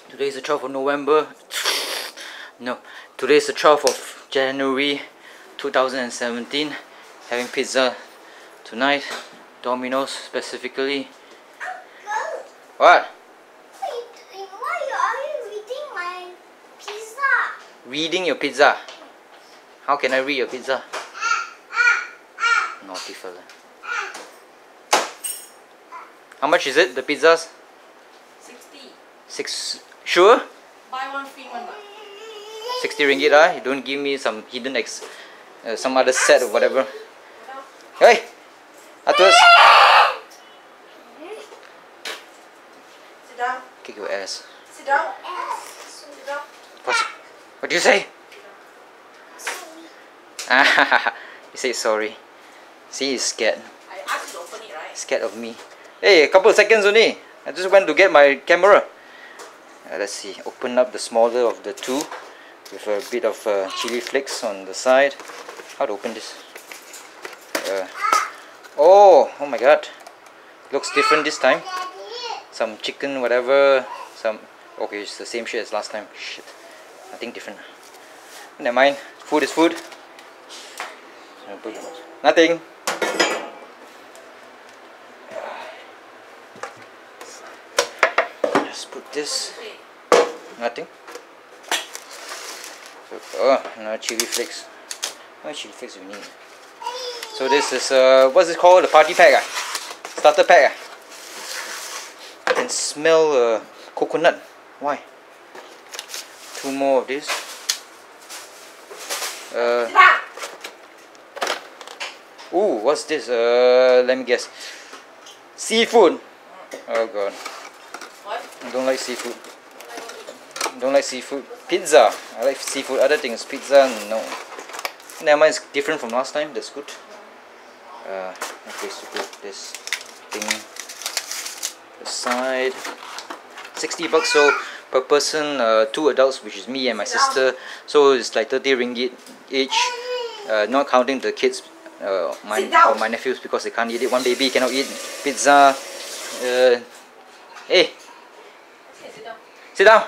Today is the 12th of November. No, today is the 12th of January 2017. Having pizza tonight. Domino's specifically. What? Why are you reading my pizza? Reading your pizza? How can I read your pizza? Naughty fella. How much is it, the pizzas? 60. Six. Sure? Buy one free one. 60 ringgit, You don't give me some hidden some other set or whatever. Hey! Atus! Sit down. Kick your ass. Sit down. Sit down. What do you say? You say sorry. See, he's scared. I asked you to open it, right? Scared of me. Hey, a couple of seconds only. I just went to get my camera. Let's see. Open up the smaller of the two with a bit of chili flakes on the side. How to open this? Oh my god. Looks different this time. Some chicken, whatever. Okay, it's the same shit as last time. Shit. Nothing different. Never mind. Food is food. Nothing. Just put this. Nothing. Oh, no chili flakes. How much chili flakes do we need? So this is what's it called? The party pack, starter pack. I can smell coconut. Why? Two more of this. Ooh, what's this? Let me guess. Seafood. Oh god. What? I don't like seafood. Don't like seafood. Pizza. I like seafood. Other things, pizza, no. Never mind, it's different from last time. That's good. Okay, so put this thing aside. 60 bucks, so per person, 2 adults, which is me and my sister. So it's like 30 ringgit each. Not counting the kids, my nephews, because they can't eat it. One baby cannot eat pizza. Hey, sit down.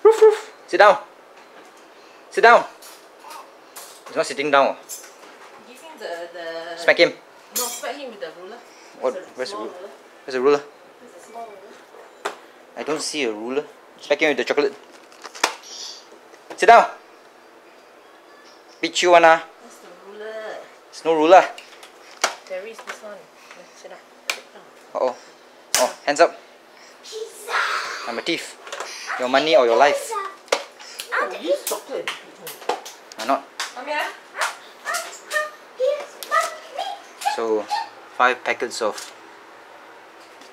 Roof, roof. Sit down. Sit down. He's not sitting down. Give him the... Smack him. No, smack him with the ruler. What? Where's the ruler? Where's the ruler? There's a small ruler. I don't see a ruler. Smack him with the chocolate. Sit down. Beat you one, Where's the ruler? There's no ruler. There is this one. Sit down. Sit down. Uh-oh. Oh, hands up. I'm a thief. Your money or your life. Oh, use chocolate. Why not? Come here. So, 5 packets of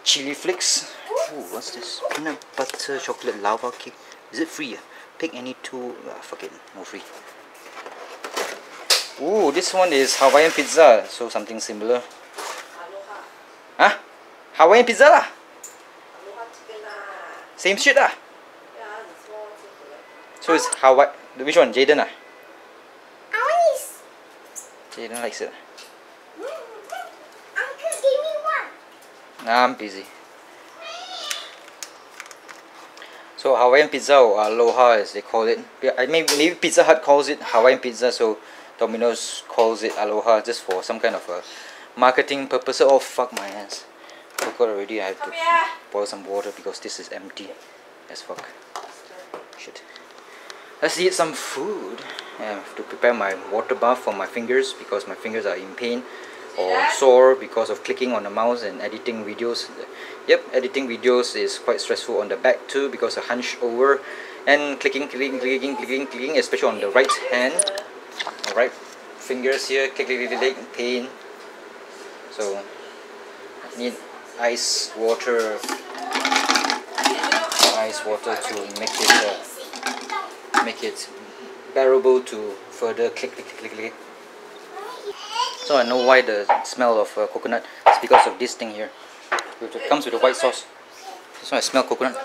chili flakes. Ooh, what's this? Peanut butter chocolate lava cake. Is it free? Pick any two. Fuck it, no free. Ooh, this one is Hawaiian pizza. So something similar. Aloha. Huh? Hawaiian pizza lah. Aloha chicken lah. Same shit lah. Yeah, the small chicken. So it's Hawaii. Which one? Jaden ah? Alice. Jaden likes it. Uncle, give me one. Nah, I'm busy. So Hawaiian pizza or Aloha as they call it. I mean, maybe Pizza Hut calls it Hawaiian pizza, so Domino's calls it Aloha just for some kind of a marketing purpose. Oh fuck my ass. Forgot already. I have to boil some water because this is empty as fuck. Shit. Let's eat some food. I have to prepare my water bath for my fingers because my fingers are in pain or sore because of clicking on the mouse and editing videos. Yep, editing videos is quite stressful on the back too because I hunch over and clicking, especially on the right hand. Alright, fingers here, click, pain. So, I need ice water to make it bearable to further click. So I know why the smell of coconut is because of this thing here. It comes with a white sauce. That's why I smell coconut.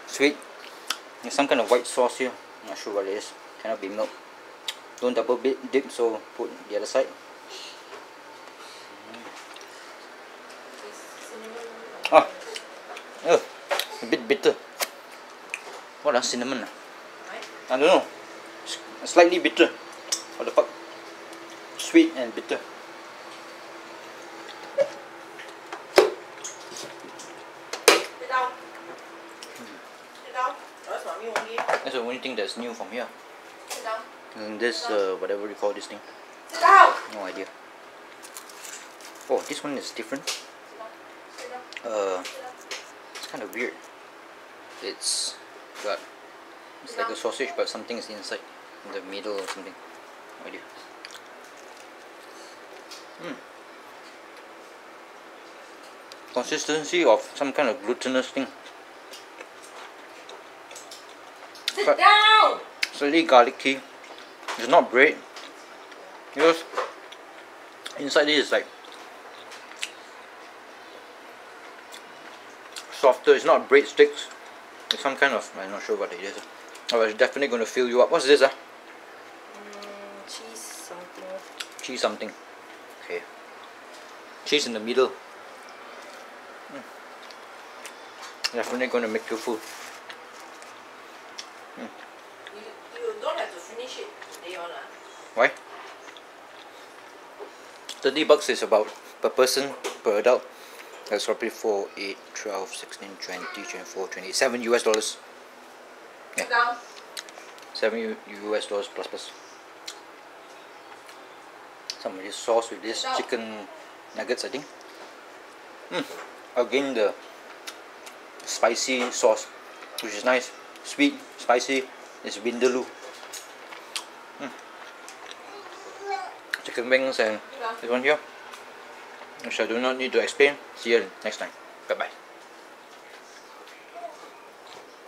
Sweet. There's some kind of white sauce here. I'm not sure what it is. Cannot be milk. Don't double dip, so put the other side. Oh. bit bitter. What else? Cinnamon? Right? I don't know. It's slightly bitter. What the fuck? Sweet and bitter. Sit down. Sit down. That's mommy only. That's the only thing that's new from here. Sit down. And this, whatever you call this thing. Sit down. No idea. Oh, this one is different. Sit down. It's kind of weird. It's like a sausage, but something is inside, in the middle or something. No idea. Consistency of some kind of glutinous thing. Sit But down. slightly garlicky. It's not bread. Because inside it is like softer. It's not breadsticks. It's some kind of, I'm not sure what it is. Oh, it's definitely going to fill you up. What's this? Cheese something. Cheese something. Okay. Cheese in the middle. Definitely going to make you full. You don't have to finish it today on. Why? $30 is about per person, per adult. That's roughly 4, 8, 12, 16, 20, 24, 27 US dollars. Yeah. Sit down. 7 US dollars plus. Some of this sauce with this chicken nuggets, I think. Again, the spicy sauce, which is nice. Sweet, spicy. It's vindaloo. Chicken wings and this one here, which I do not need to explain. See you next time. Bye bye.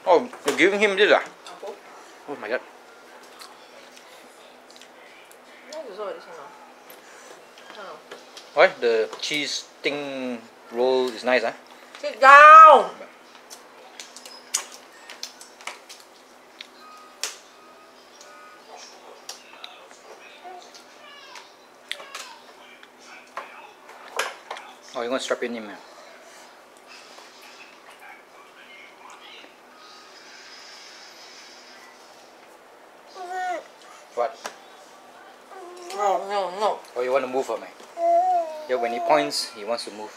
Oh, you're giving him this? Apple. Oh my god. Why? The cheese thing roll is nice, huh? Sit down. Oh, you want to strap it in, man? What? No. Oh, you want to move, man? Yeah, when he points, he wants to move.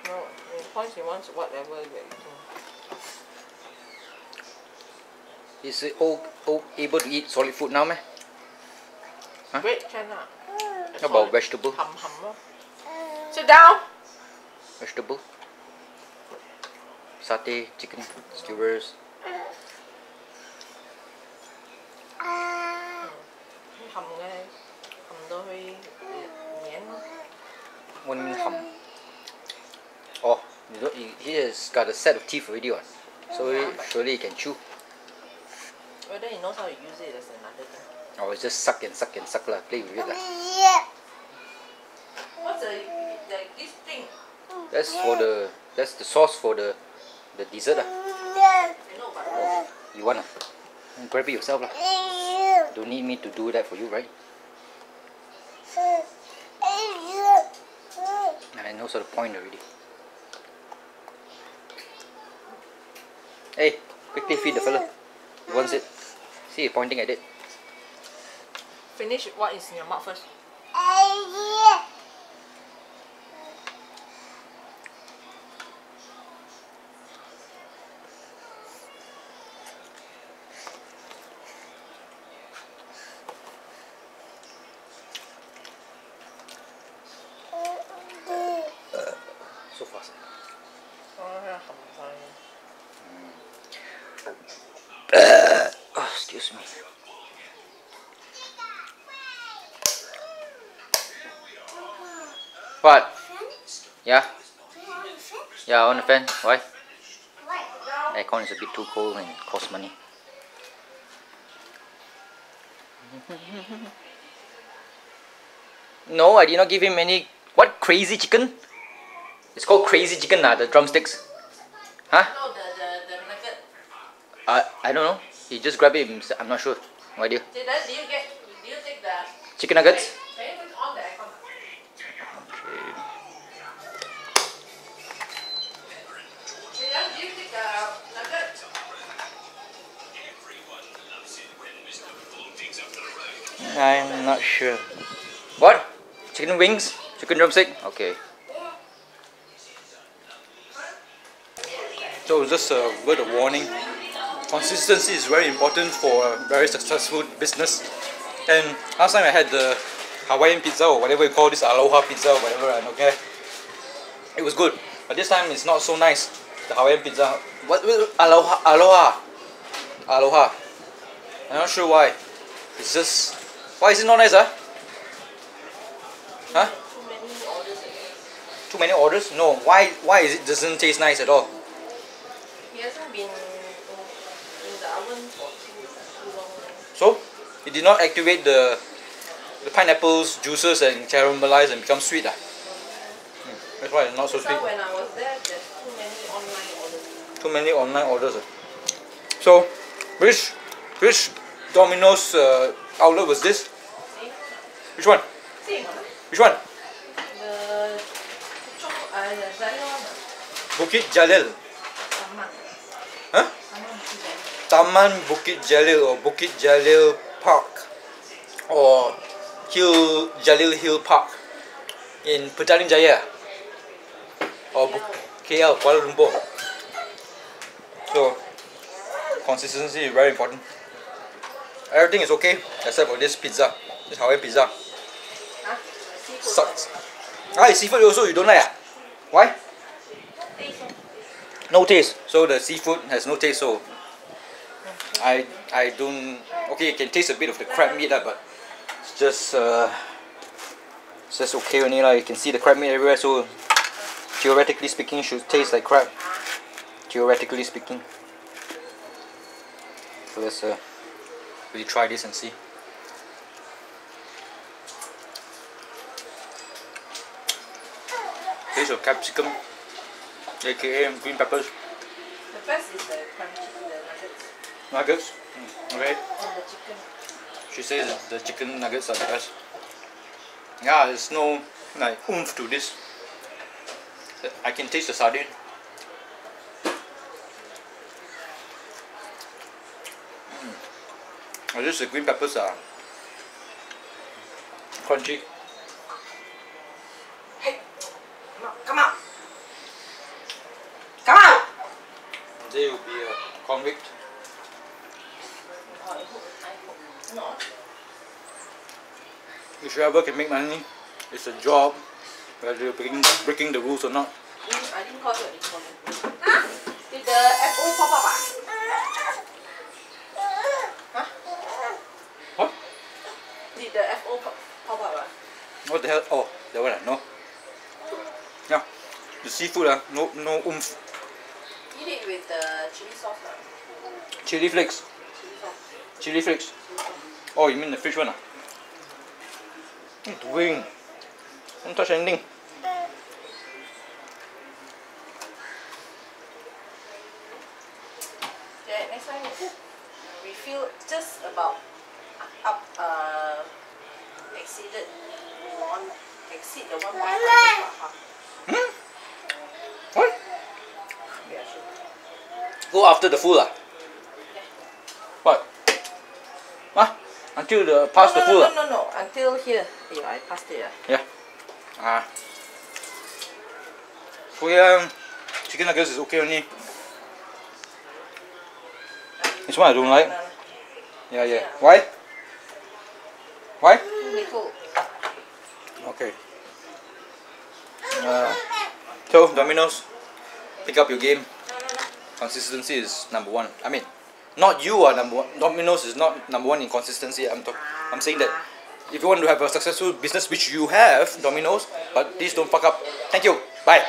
No. Once he wants whatever that you do. Is it all able to eat solid food now, man? Huh? Bread can lah. How about vegetable? Hum lor. Sit down. Vegetable? Satay, chicken, skewers. Hầm nghe. Hầm到去黏咯。What do you mean hum? Oh, he has got a set of teeth already, one. So surely he can chew. Whether he knows how to use it is another thing. Oh, it's just suck lah. Play with it lah. What's this thing? That's the sauce for the dessert lah. You know about Oh, you want grab it yourself lah. Don't need me to do that for you, right? I know sort of point already. Hey, quickly feed the fella. He wants it. See, he pointing at it. Finish what is in your mouth first. So fast. Oh, excuse me. What? Yeah? Yeah, on the fan. Why? Aircon is a bit too cold and it costs money. No, I did not give him any. What crazy chicken? It's called crazy chicken, the drumsticks. Huh? No, the nugget. I don't know. He just grabbed it himself. I'm not sure. No idea. Do you take the... Chicken nuggets? Can you put on the aircon? Okay. Do you take the nugget? I'm not sure. What? Chicken wings? Chicken drumstick? Okay. So just a word of warning. Consistency is very important for a very successful business. And last time I had the Hawaiian pizza or whatever you call this, Aloha pizza or whatever, okay? It was good. But this time it's not so nice. The Hawaiian pizza. What? Aloha? Aloha? Aloha. I'm not sure why. It's just... Why is it not nice, huh? Huh? Too many orders again. Too many orders? No. Why is it doesn't taste nice at all? He hasn't been in the oven for too long. So, it did not activate the pineapple's juices and caramelize and become sweet. That's why it's not so sweet. So when I was there, there's too many online orders. Too many online orders. So, which Domino's outlet was this? See? Which one? Same. Which one? The Zalor. Bukit Jalil. Taman. Huh? Taman Taman Bukit Jalil. Bukit Jalil or Bukit Jalil Park or Jalil Hill Park in Petaling Jaya or KL, Kuala Lumpur. So consistency is very important. Everything is okay except for this pizza, this Hawaiian pizza. Huh? Seafood. Sucks. Ah, seafood also you don't like? Why? Taste. No taste. So the seafood has no taste. So I don't. Okay, you can taste a bit of the crab meat, but it's just okay only lah. You can see the crab meat everywhere. So theoretically speaking, it should taste like crab. Theoretically speaking. So let's really try this and see. Taste of capsicum, aka green peppers. The best is the crunchy, the nuggets. Nuggets. Okay. And the chicken. She says that the chicken nuggets are the best. Yeah, there's no like oomph to this. I can taste the sardine. Oh, just the green peppers are crunchy. Hey! Come out! Come out! They will be a convict. Oh, I hope. No. If you ever can make money, it's a job, whether you're breaking the rules or not. I didn't call you. Huh? Did the FO pop up? Huh? What? Did the FO pop up? What the hell? Oh, that one, no. Yeah, the seafood, no oomph. Eat it with the chili sauce. Chili flakes. Chili sauce. Chili flakes. Oh, you mean the fish one? What are you doing? Don't touch anything. Yeah, next time we feel just about exceed the 1.5. Hmm? What? Yeah, sure. Go after the food, What? Huh? Until the past the food, No. Until here. Yeah, I passed it. Yeah. So yeah, chicken nuggets is okay only. This one I don't like. Yeah. Why? Why? Too little. Okay. So Domino's, pick up your game. Consistency is number one. I mean, not you are number one. Domino's is not number one in consistency. I'm saying that if you want to have a successful business, which you have, Domino's, but please don't fuck up. Thank you. Bye.